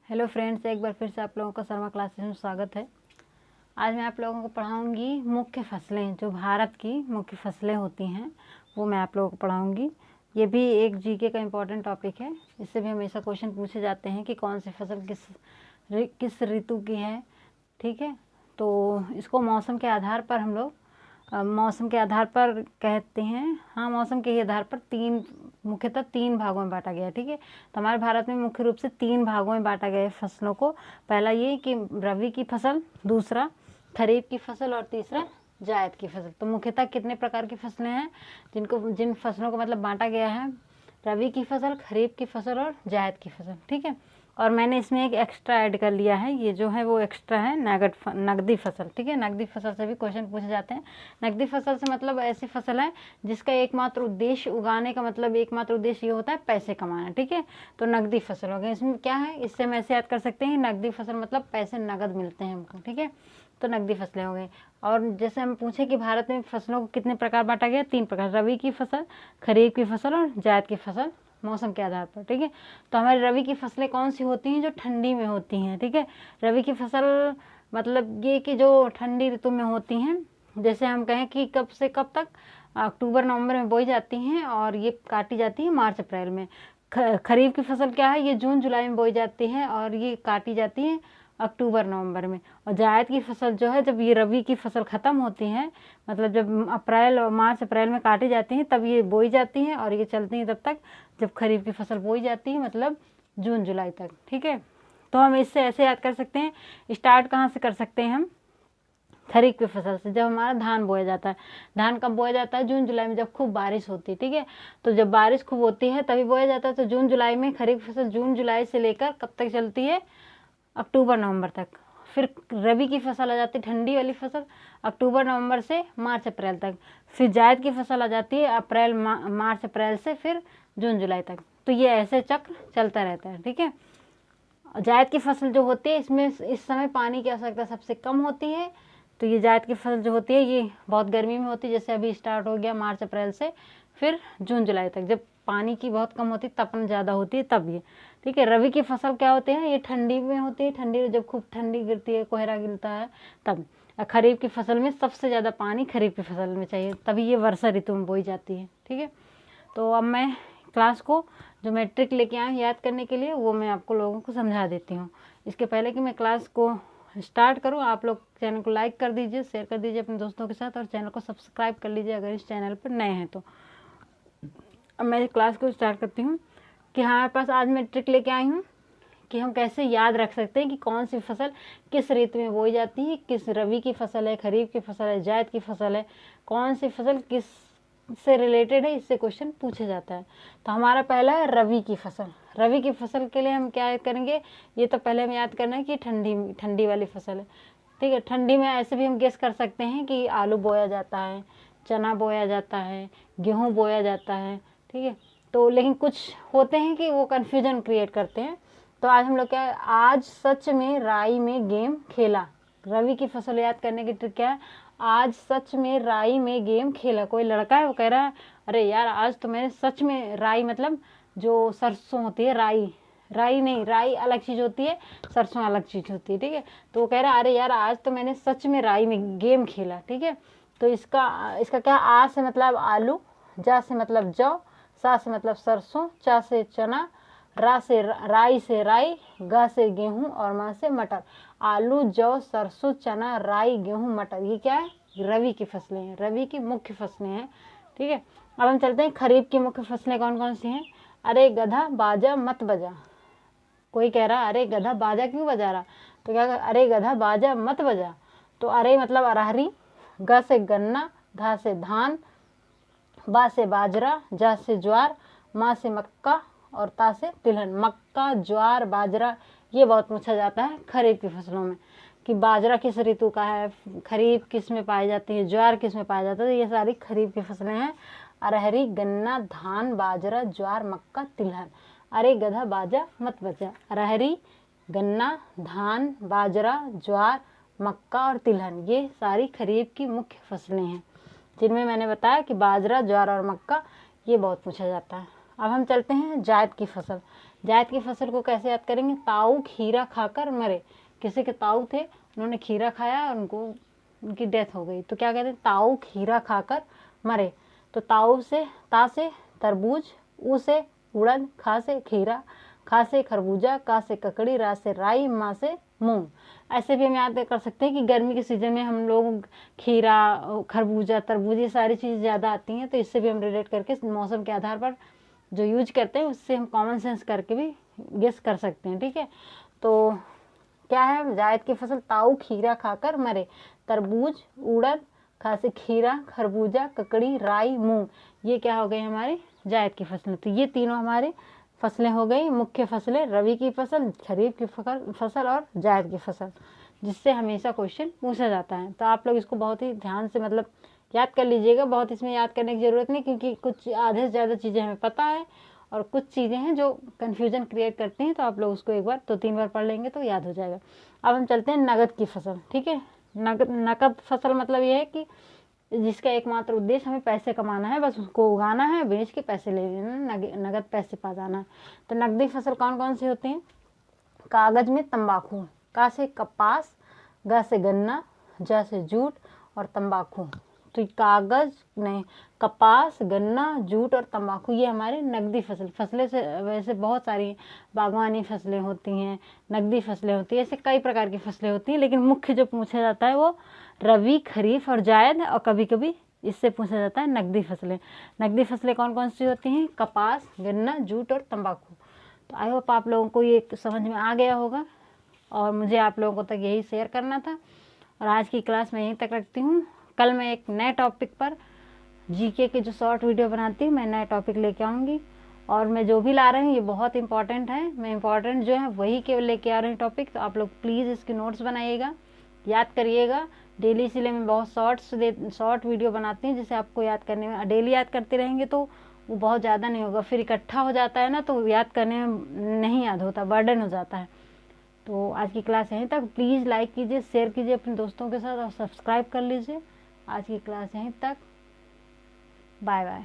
Hello friends, एक बार फिर से आप लोगों का शर्मा क्लासेस में स्वागत है। आज मैं आप लोगों को पढ़ाऊंगी मुख्य फसलें, जो भारत की मुख्य फसलें होती हैं वो मैं आप लोगों को पढ़ाऊंगी। ये भी एक जीके का इम्पोर्टेंट टॉपिक है। इससे भी हमेशा क्वेश्चन पूछे जाते हैं कि कौन सी फसल किस ऋतु की है। ठीक है, तो इसको मौसम के आधार पर हम लोग मौसम के आधार पर कहते हैं। हाँ, मौसम के ही आधार पर मुख्यतः तीन भागों में बांटा गया है। ठीक है, तो हमारे भारत में मुख्य रूप से तीन भागों में बांटा गया है फसलों को। पहला ये कि रबी की फसल, दूसरा खरीफ की फसल और तीसरा जायद की फसल। तो मुख्यतः कितने प्रकार की फसलें हैं जिन फसलों को मतलब बांटा गया है? रबी की फसल, खरीफ की फसल और जायद की फसल। ठीक है, और मैंने इसमें एक एक्स्ट्रा ऐड कर लिया है। ये जो है वो एक्स्ट्रा है नकदी फसल। ठीक है, नकदी फसल से भी क्वेश्चन पूछे जाते हैं। नकदी फसल से मतलब ऐसी फसल है जिसका एकमात्र उद्देश्य उगाने का मतलब एकमात्र उद्देश्य ये होता है पैसे कमाना। ठीक है, तो नकदी फसल हो गई। इसमें क्या है, इससे हम ऐसे याद कर सकते हैं नकदी फसल मतलब पैसे नगद मिलते हैं हमको। ठीक है, तो नकदी फसलें हो गई। और जैसे हम पूछे कि भारत में फसलों को कितने प्रकार बांटा गया? तीन प्रकार, रबी की फसल, खरीफ की फसल और जायद की फसल, मौसम के आधार पर। ठीक है, तो हमारी रबी की फसलें कौन सी होती हैं? जो ठंडी में होती हैं। ठीक है, रबी की फसल मतलब ये कि जो ठंडी ऋतु में होती हैं। जैसे हम कहें कि कब से कब तक, अक्टूबर नवंबर में बोई जाती हैं और ये काटी जाती है मार्च अप्रैल में। खरीफ की फसल क्या है? ये जून जुलाई में बोई जाती है और ये काटी जाती है अक्टूबर नवंबर में। और जायद की फसल जो है, जब ये रबी की फसल ख़त्म होती है, मतलब जब अप्रैल और मार्च अप्रैल में काटी जाती हैं, तब ये बोई जाती हैं और ये चलती हैं तब तक जब खरीफ की फसल बोई जाती है, मतलब जून जुलाई तक। ठीक है, तो हम इससे ऐसे याद कर सकते हैं। स्टार्ट कहाँ से कर सकते हैं हम? खरीफ की फसल से, जब हमारा धान बोया जाता है। धान कब बोया जाता है? जून जुलाई में, जब खूब बारिश होती है। ठीक है, तो जब बारिश खूब होती है तभी बोया जाता है। तो जून जुलाई में खरीफ फसल जून जुलाई से लेकर कब तक चलती है? अक्टूबर नवंबर तक। फिर रबी की फसल आ जाती है, ठंडी वाली फसल, अक्टूबर नवंबर से मार्च अप्रैल तक। फिर जायद की फसल आ जाती है मार्च अप्रैल से फिर जून जुलाई तक। तो ये ऐसे चक्र चलता रहता है। ठीक है, जायद की फसल जो होती है, इसमें इस समय पानी की आवश्यकता सबसे कम होती है। तो ये जायद की फसल जो होती है ये बहुत गर्मी में होती है, जैसे अभी स्टार्ट हो गया मार्च अप्रैल से फिर जून जुलाई तक। जब पानी की बहुत कम होती है, तपन ज़्यादा होती है, तब ये। ठीक है, रबी की फसल क्या होते हैं? ये ठंडी में होती है। ठंडी में जब खूब ठंडी गिरती है, कोहरा गिरता है, तब। खरीफ की फसल में सबसे ज़्यादा पानी खरीफ की फसल में चाहिए, तभी ये वर्षा ऋतु में बोई जाती है। ठीक है, तो अब मैं क्लास को जो मैं ट्रिक लेके आया हूँ याद करने के लिए, वो मैं आपको लोगों को समझा देती हूँ। इसके पहले कि मैं क्लास को स्टार्ट करूँ, आप लोग चैनल को लाइक कर दीजिए, शेयर कर दीजिए अपने दोस्तों के साथ और चैनल को सब्सक्राइब कर लीजिए अगर इस चैनल पर नए हैं तो। अब मैं क्लास को स्टार्ट करती हूँ कि हमारे पास आज मैं ट्रिक लेके आई हूँ कि हम कैसे याद रख सकते हैं कि कौन सी फसल किस ऋतु में बोई जाती है, किस रबी की फसल है, खरीफ की फसल है, जायद की फसल है, कौन सी फसल किस से रिलेटेड है, इससे क्वेश्चन पूछा जाता है। तो हमारा पहला है रबी की फसल। रबी की फसल के लिए हम क्या याद करेंगे? ये तो पहले हमें याद करना है कि ठंडी वाली फसल है। ठीक है, ठंडी में ऐसे भी हम गेस कर सकते हैं कि आलू बोया जाता है, चना बोया जाता है, गेहूँ बोया जाता है। ठीक है, तो लेकिन कुछ होते हैं कि वो कन्फ्यूजन क्रिएट करते हैं। तो आज हम लोग क्या है, आज सच में राई में गेम खेला। रबी की फसल याद करने की ट्रिक क्या है? आज सच में राई में गेम खेला। कोई लड़का है, वो कह रहा है अरे यार आज तो मैंने सच में, राई मतलब जो सरसों होती है, राई राई नहीं, राई अलग चीज़ होती है, सरसों अलग चीज़ होती है। ठीक है, तो वो कह रहा है अरे यार आज तो मैंने सच में राई में गेम खेला। ठीक है, तो इसका क्या, आ से मतलब आलू, जा से मतलब जौ, सा से मतलब सरसों, चा से चना, रा से राई से राई, गा से गेहूं और मा से मटर। आलू, जौ, सरसों, चना, राई, गेहूं, मटर, ये क्या है? रबी की फसलें हैं, रबी की मुख्य फसलें हैं। ठीक है, अब हम चलते हैं खरीफ की मुख्य फसलें कौन कौन सी हैं। अरे गधा बाजा मत बजा। कोई कह रहा अरे गधा बाजा क्यों बजा रहा? तो क्या, अरे गधा बाजा मत बजा। तो अरे मतलब अरहरी, ग से गन्ना, धा से धान, बा से बाजरा, जा से ज्वार, मा से मक्का और ता से तिलहन। मक्का, ज्वार, बाजरा ये बहुत पूछा जाता है खरीफ की फसलों में कि बाजरा किस ऋतु का है, खरीफ किस में पाई जाती है, ज्वार किस में पाया जाता है। ये सारी खरीफ की फसलें हैं। अरहरी, गन्ना, धान, बाजरा, ज्वार, मक्का, तिलहन। अरे गधा बाजा मत बजा। अरहरी, गन्ना, धान, बाजरा, ज्वार, मक्का और तिलहन, ये सारी खरीफ की मुख्य फसलें हैं, जिनमें मैंने बताया कि बाजरा, ज्वार और मक्का ये बहुत पूछा जाता है। अब हम चलते हैं जायद की फसल। जायद की फसल को कैसे याद करेंगे? ताऊ खीरा खाकर मरे। किसी के ताऊ थे, उन्होंने खीरा खाया और उनकी डेथ हो गई, तो क्या कहते हैं? ताऊ खीरा खाकर मरे। तो ताऊ से, ता से तरबूज, ऊ से उड़द, खा से खीरा, खा से खरबूजा, का से ककड़ी, रा से राई, माँ से मूंग। ऐसे भी हम याद कर सकते हैं कि गर्मी के सीजन में हम लोग खीरा, खरबूजा, तरबूज ये सारी चीज़ ज़्यादा आती हैं, तो इससे भी हम रिलेट करके मौसम के आधार पर जो यूज करते हैं उससे हम कॉमन सेंस करके भी गेस कर सकते हैं। ठीक है, तो क्या है? जायद की फसल ताऊ खीरा खाकर मरे। तरबूज, उड़द, खा से खीरा, खरबूजा, ककड़ी, राई, मूंग, ये क्या हो गई हमारी? जायद की फसलें। तो ये तीनों हमारे फसलें हो गई, मुख्य फसलें, रबी की फसल, खरीफ की फसल और जायद की फसल, जिससे हमेशा क्वेश्चन पूछा जाता है। तो आप लोग इसको बहुत ही ध्यान से मतलब याद कर लीजिएगा। बहुत इसमें याद करने की ज़रूरत नहीं, क्योंकि कुछ आधे से ज़्यादा चीज़ें हमें पता है और कुछ चीज़ें हैं जो कन्फ्यूजन क्रिएट करती हैं। तो आप लोग उसको एक बार 2-3 बार पढ़ लेंगे तो याद हो जाएगा। अब हम चलते हैं नगद की फसल। ठीक है, नकद फसल मतलब ये है कि जिसका एकमात्र उद्देश्य हमें पैसे कमाना है, बस उसको उगाना है, बेच के पैसे ले लेना, नगद पैसे पा जाना है। तो नकदी फसल कौन कौन सी होती हैं? कागज में तंबाकू, का से कपास, ग से गन्ना, ज से जूट और तंबाकू। तो कागज नहीं, कपास, गन्ना, जूट और तंबाकू, ये हमारे नकदी फसलें से वैसे बहुत सारी बागवानी फसलें होती हैं, नकदी फसलें होती हैं, ऐसे कई प्रकार की फसलें होती हैं, लेकिन मुख्य जो पूछा जाता है वो रबी, खरीफ और जायद, और कभी कभी इससे पूछा जाता है नकदी फसलें। नकदी फसलें कौन कौन सी होती हैं? कपास, गन्ना, जूट और तंबाकू। तो आई होप आप लोगों को ये समझ में आ गया होगा, और मुझे आप लोगों तक यही शेयर करना था, और आज की क्लास मैं यहीं तक रखती हूँ। कल मैं एक नए टॉपिक पर जीके के जो शॉर्ट वीडियो बनाती हूँ, मैं नया टॉपिक लेके आऊँगी, और मैं जो भी ला रही हूँ ये बहुत इंपॉर्टेंट है। मैं इंपॉर्टेंट जो है वही केवल लेके आ रही हूँ टॉपिक। तो आप लोग प्लीज़ इसके नोट्स बनाइएगा, याद करिएगा डेली। इसलिए मैं बहुत शॉर्ट वीडियो बनाती हूँ, जिसे आपको याद करने में, डेली याद करते रहेंगे तो वो बहुत ज़्यादा नहीं होगा, फिर इकट्ठा हो जाता है ना, तो याद करने में नहीं याद होता, बर्डन हो जाता है। तो आज की क्लास यहीं तक। प्लीज़ लाइक कीजिए, शेयर कीजिए अपने दोस्तों के साथ और सब्सक्राइब कर लीजिए। आज की क्लास यहीं तक। Bye bye.